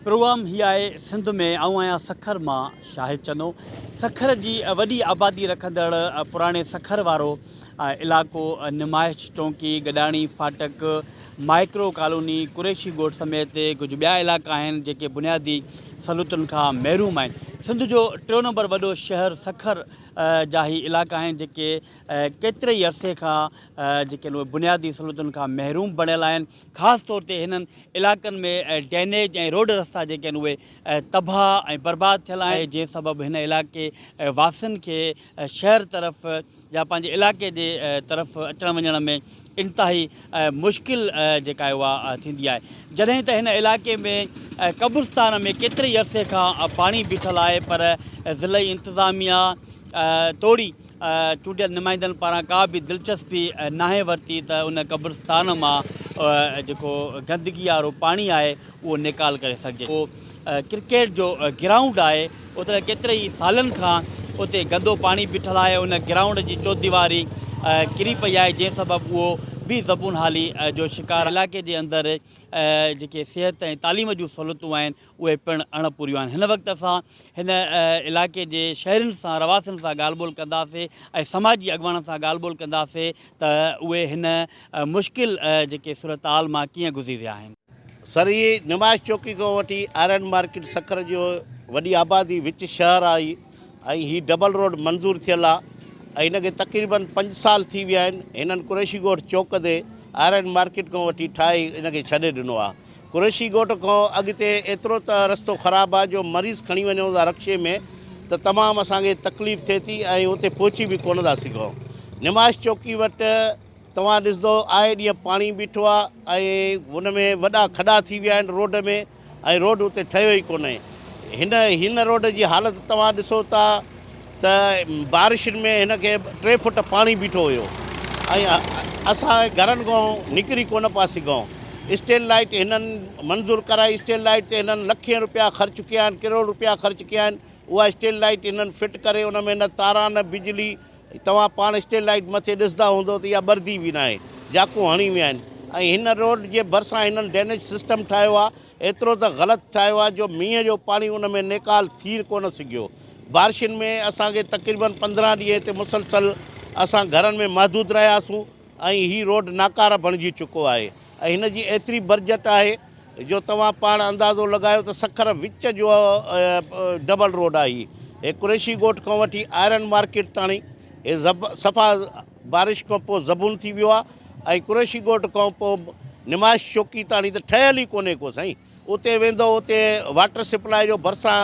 Programme ही आहे सिंध में आऊं आहियां सखर मां शाहिद चनो। सखर जी वॾी आबादी रखंदड़ पुराणे सखर वारो इलाइक़ो नुमाइश चौंकी, गॾाणी फाटक, माइक्रो कॉलोनी, कुरैशी ॻोठ समेत कुझु ॿिया इलाइक़ा आहिनि जेके बुनियादी सहूलियतुनि खां महरूम आहिनि। सिंध जो टियों नंबर वॾो शहर सखर जा ही इलाइक़ा आहिनि जेके केतिरे ई अरसे खां जेके उहे बुनियादी सहूलियतुनि खां महरूम बणियल आहिनि। ख़ासि तौर ते हिननि इलाइक़नि में ड्रेनेज ऐं रोड रस्ता जेके आहिनि उहे तबाह ऐं बर्बादु थियल आहिनि, जंहिं सबबु हिन इलाइक़े वासियुनि खे शहर तरफ़ या पंहिंजे इलाइक़े जे तरफ़ अचण वञण में इंतिहाई मुश्किल जेका आहे उहा थींदी आहे। जॾहिं त हिन इलाइक़े में क़ब्रिस्तान में केतिरे ई अरसे खां पाणी बीठल आहे, पर ज़िलई इंतिज़ामिया तोड़ी चूंडियल नुमाइंदनि पारां का बि दिलचस्पी नाहे वरिती त उन क़ब्रिस्तान मां जेको गंदगी वारो पाणी आहे उहो निकाल करे सघिजे। उहो क्रिकेट जो ग्राउंड आहे, उते केतिरे ई सालनि खां उते गंदो पाणी बीठल आहे। उन ग्राउंड जी चौदीवारी किरी पई आहे, जंहिं सबबु उहो बि ज़बून हाली जो शिकार। इलाइक़े जे अंदरि जेके सिहत ऐं तालीम जूं सहूलियतूं आहिनि उहे पिणु अणपूरियूं आहिनि। हिन वक़्तु असां हिन इलाइक़े जे शहरियुनि सां, रवासियुनि सां ॻाल्हि ॿोल कंदासीं ऐं समाजी अॻुवाननि सां ॻाल्हि ॿोल कंदासीं त उहे हिन मुश्किल जेके सूरत हाल मां कीअं गुज़री रहिया आहिनि। सर, ये नुमाइश चौकी को वठी आयरन मार्केट सखर जो वॾी आबादी विच शहर आई ऐं ही डबल रोड मंज़ूर थियल आहे ऐं हिनखे तक़रीबन 5 साल थी विया आहिनि। हिननि कुरैशी ॻोठ चौक ते आयरन मार्केट खां वठी ठाहे हिनखे छॾे ॾिनो आहे। कुरैशी ॻोठ खां अॻिते एतिरो त रस्तो ख़राबु आहे जो मरीज़ खणी वञूं था रक्शे में त तमामु असांखे तकलीफ़ थिए थी ऐं उते पहुची बि कोन था सघूं। नुमाइश चौकी वटि तव्हां ॾिसंदो आहे ॾींहुं पाणी बीठो आहे ऐं हुन में वॾा खॾा थी विया आहिनि रोड में ऐं रोड उते ठहियो ई कोन्हे। हिन रोड जी हालति तव्हां ॾिसो था त बारिशुनि में हिनखे 3 फुट पाणी बीठो हुयो ऐं असां घरनि खां निकिरी कोन पिया सघूं। स्ट्रीट लाइट हिननि मंज़ूरु कराई, स्ट्रीट लाइट ते हिननि लखे रुपया ख़र्च कया आहिनि, करोड़ रुपया ख़र्च कया आहिनि। उहा स्ट्रीट लाइट हिननि फिट करे उन में न तारा न बिजली, तव्हां पाण स्ट्रीट लाइट मथे ॾिसंदा हूंदो त इहा ॿरदी बि न आहे, जाकू हणी विया आहिनि। ऐं हिन रोड जे भरिसां हिननि ड्रेनेज सिस्टम ठाहियो आहे, एतिरो त ग़लति ठाहियो आहे जो मींहं जो पाणी उन में निकाल थी कोन सघियो। बारिशुनि में असांखे तक़रीबन 15 ॾींहं हिते मुसलसल असां घरनि में महदूद रहियासीं ऐं हीअ रोड नाकारा बणिजी चुको आहे ऐं हिन जी एतिरी बरजट आहे जो तव्हां पाण अंदाज़ो लॻायो त सखर विच जो डबल रोड आहे। हे कुरैशी ॻोठ खां वठी आयरन मार्केट ताणी हे सफ़ा बारिश खां पोइ ज़बून थी वियो आहे ऐं कुरैशी ॻोठ खां पोइ नुमाइश चौकी ताणी त ठहियल ई कोन्हे को साईं। उते वेंदो उते वाटर सप्लाई जो भरिसां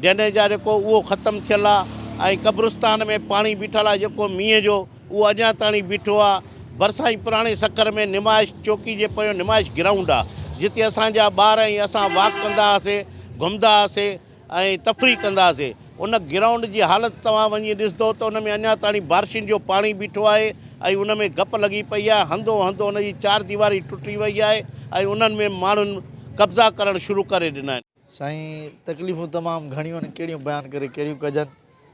ड्रेनेज आहे जेको उहो ख़तमु थियल आहे ऐं क़ब्रिस्तान में पाणी बीठल आहे जेको मींहं जो उहो अञा ताईं बीठो आहे। भरिसां ई पुराणे सखर में नुमाइश चौकी जे पोयों नुमाइश ग्राउंड आहे जिते असांजा ॿार ऐं असां वॉक कंदा हुआसीं, घुमंदा हुआसीं ऐं तफ़री कंदा हुआसीं। उन ग्राउंड जी हालति तव्हां वञी ॾिसंदो त उन में अञा ताईं बारिशुनि जो पाणी बीठो आहे ऐं उन में गप लॻी पई आहे। हंधो हंधो उन जी 4 दीवारी टुटी वई आहे ऐं उन्हनि में माण्हुनि कब्ज़ा करणु शुरू करे ॾिना आहिनि। साईं, तकलीफ़ूं तमामु घणियूं आहिनि, कहिड़ियूं बयानु करे कहिड़ियूं कजनि,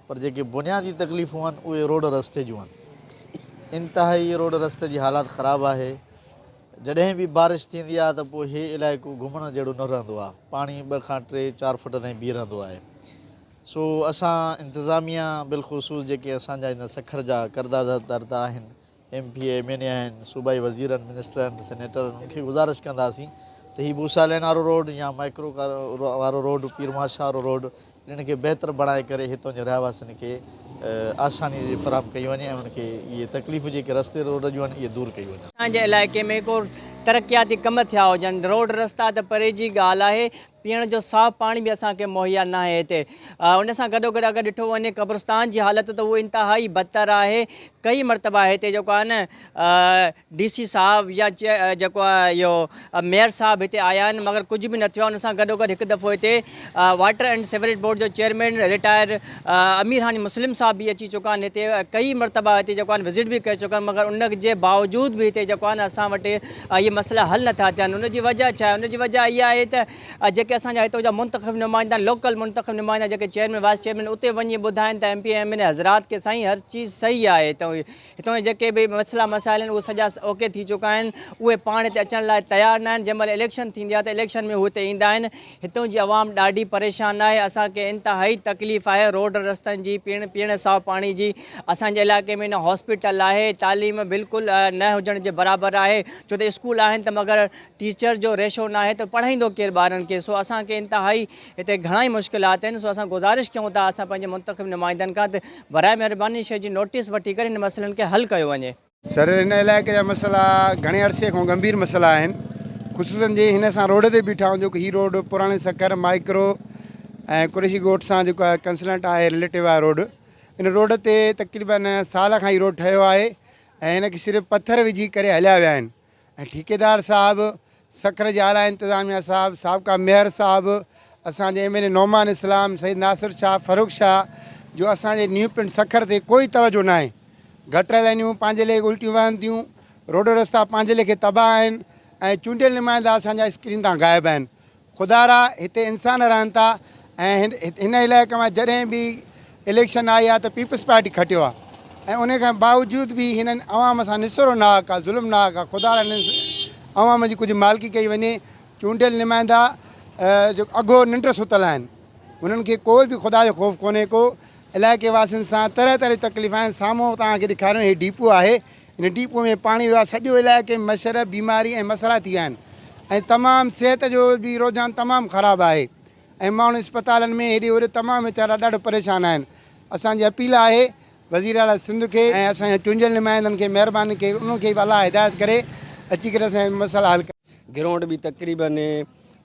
पर जेके बुनियादी तकलीफ़ूं आहिनि उहे रोड रस्ते जूं आहिनि। इंतिहाई रोड रस्ते जी हालति ख़राबु आहे। जॾहिं बि बारिश थींदी आहे त पोइ इहे इलाइक़ो घुमण जहिड़ो न रहंदो आहे, पाणी 2 खां 3 4 फुट ताईं बीह रहंदो आहे। सो असां इंतिज़ामिया बिलख़ुसूस जेके असांजा हिन सखर जा करदादा आहिनि, MP MNA आहिनि, सूबाई वज़ीर आहिनि, मिनिस्टर आहिनि, सेनेटर आहिनि, उनखे गुज़ारिश कंदासीं त हीअ भूसा लेन वारो रोड या माइक्रो वारो रोड, पीर माशा वारो रोड, इन खे बहितर बणाए करे हितां जे रहवासियुनि खे आसानी फ़राहम कई वञे ऐं उनखे इहे तकलीफ़ूं जेके रस्ते रोड जूं आहिनि इहे दूरि कई वञनि। असांजे इलाइक़े में को तरक़ियाती कम थिया हुजनि, रोड रस्ता त परे जी ॻाल्हि आहे, पीअण जो साफ़ पाणी बि असांखे मुहैया न आहे हिते। उन सां गॾोगॾु अगरि ॾिठो वञे क़ब्रिस्तान जी हालति त उहो इंतिहाई बदतर आहे। कई मरतबा हिते जेको आहे न DC साहब या जेको आहे इहो मेयर साहब हिते आया आहिनि, मगर कुझु बि न थियो आहे। उन सां गॾोगॾु हिकु दफ़ो हिते वाटर एंड सीवरेज बोर्ड जो चेयरमैन रिटायर अमीर हानी मुस्लिम साहब बि अची चुका आहिनि हिते। कई मरतबा हिते जेको आहे विज़िट बि करे चुका आहिनि, मगर उन जे बावजूद बि हिते जेको आहे न असां वटि इहे मसइला हल नथा थियनि। उनजी वजह छा आहे? उनजी वजह इहा आहे त जेके असांजा हितां जा मुंतख़ब नुमाइंदा, लोकल मुंतख़ब नुमाइंदा जेके चेयरमैन वाइस चेयरमैन उते वञी ॿुधाइनि त MP MLA हज़रात के साईं हर चीज़ सही आहे। हितां जा जेके बि मसइला मसाइल आहिनि उहे सॼा ओके थी चुका आहिनि। उहे पाण हिते अचण लाइ तयारु न आहिनि। जंहिं महिल इलेक्शन थींदी आहे त इलेक्शन में उहे हिते ईंदा आहिनि। हितां जी आवाम ॾाढी परेशान आहे। असांखे इंतिहाई तकलीफ़ आहे रोड रस्तनि जी, पीअण साफ़ पाणी जी। असांजे इलाइक़े में न हॉस्पिटल आहे, तालीम बिल्कुलु न हुजण जे बराबरि आहे। छो त स्कूल आहिनि त मगर टीचर जो रेशो न आहे त पढ़ाईंदो केरु ॿारनि खे। सो असांखे इंतिहाई हिते घणाई मुश्किलात आहिनि। सो असां गुज़ारिश कयूं था असां पंहिंजे मुंतख़ब नुमाइंदनि खां त बराए महिरबानी शइ जी नोटिस वठी करे हिन मसइलनि खे हल कयो वञे। सर हिन इलाइक़े जा मसइला घणे अरसे खां गंभीर मसइला आहिनि। ख़ुशूसन जे हिन सां रोड ते बीठा आहियूं जेको हीउ रोड पुराणे सकर माइक्रो ऐं कुरेशी ॻोठ सां जेको आहे कंसलेंट आहे रिलेटिव आहे रोड। इन रोड ते तक़रीबन साल खां ई रोड ठहियो आहे ऐं हिनखे सिर्फ़ु पथर विझी करे हलिया विया आहिनि। ऐं ठेकेदार साहिबु, सखर जे आला इंतिज़ामिया साहिबु, साबिक़ा मेयर साहिबु, असांजे MLA नौमान इस्लाम, सईद नासिर शाह, फ़ारूक शाह जो असांजे न्यू पिंड सखर ते कोई तवजो न आहे। गटर लाइनियूं पंहिंजे लेखे उल्टियूं वहनि थियूं, रोड रस्ता पंहिंजे लेखे तबाह आहिनि ऐं चूंडियल नुमाइंदा असांजा स्क्रीन तां ग़ाइबु आहिनि। ख़ुदारा हिते इंसान रहनि था ऐं हिन इलाइक़े मां जॾहिं बि इलेक्शन आई आहे त पीपल्स पार्टी खटियो आहे ऐं उन खां बावजूद बि हिननि अवाम सां निसरो नाहक आहे, ज़ुल्म नाहक आहे। ख़ुदारा हिननि अवाम जी कुझु मालिकी कई वञे। चूंडियल नुमाइंदा जेको अघो निंड सुतल आहिनि, उन्हनि खे कोई बि ख़ुदा जो ख़ौफ़ कोन्हे को। इलाइक़े वासियुनि सां तरह तरह तकलीफ़ आहिनि। साम्हूं तव्हांखे ॾेखारियो हीउ डिपो आहे। हिन डिपो में पाणी वियो आहे। सॼो इलाइक़े में मच्छर, बीमारी ऐं मसइला थी विया आहिनि ऐं तमामु सिहत जो बि रुझान तमामु ख़राबु आहे ऐं माण्हू अस्पतालनि में हेॾे होॾे तमामु वीचारा ॾाढो परेशान आहिनि। असांजी अपील आहे वज़ीर आला सिंध खे ऐं असांजे चूंडियल नुमाइंदनि खे, महिरबानी खे उन्हनि खे बि अलाह हिदायत करे अची करे असांजा मसइला हल करे। ग्राउंड बि तक़रीबन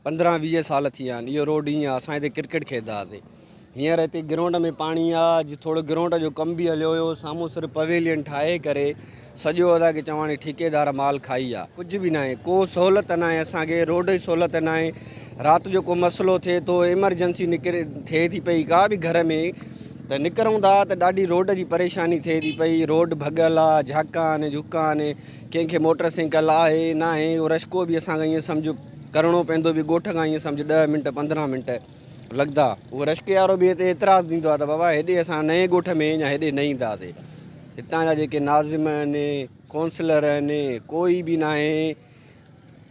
15-20 साल थी विया आहिनि। इहो रोड ईअं असां हिते क्रिकेट खेॾंदा हुआसीं। हींअर हिते ग्राउंड में पाणी आहे। थोरो ग्राउंड जो कमु बि हलियो हुयो। साम्हूं सिर्फ़ु पवेलियन ठाहे करे सॼो असांखे चवण ठेकेदार माल खाई आहे। कुझु बि न आहे, को सहूलियत न आहे असांखे। रोड जी सहूलियत न आहे। राति जो को मसइलो थिए थो, एमरजेंसी निकिरे थिए थी पई का बि घर में त निकिरूं था त ॾाढी रोड जी परेशानी थिए थी पई। रोड भॻल आहे, झाका आहिनि, झुका आहिनि, कंहिंखे मोटरसाइकिल आहे न आहे। उहो रश्को बि असांखे ईअं सम्झो करिणो पवंदो बि ॻोठ खां ईअं सम्झो 10 मिंट 15 मिंट लॻंदा। उहो रश्के वारो बि हिते एतिराज़ु ॾींदो आहे त बाबा हेॾे असां नए ॻोठ में या हेॾे न ईंदासीं। हितां जा जेके नाज़िम आहिनि, काउंसलर आहिनि, कोई बि न आहे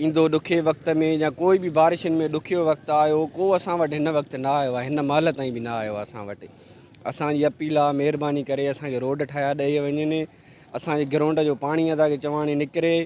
ईंदो ॾुखे वक़्त में या कोई बि बारिशुनि में ॾुखियो वक़्तु आयो, को असां वटि हिन वक़्तु न आयो आहे। हिन महिल ताईं बि न आयो आहे असां वटि। असांजी अपील आहे महिरबानी करे असांखे रोड ठाहिया ॾेई वञनि। असांजे ग्राउंड जो पाणी असांखे चवाणी निकिरे।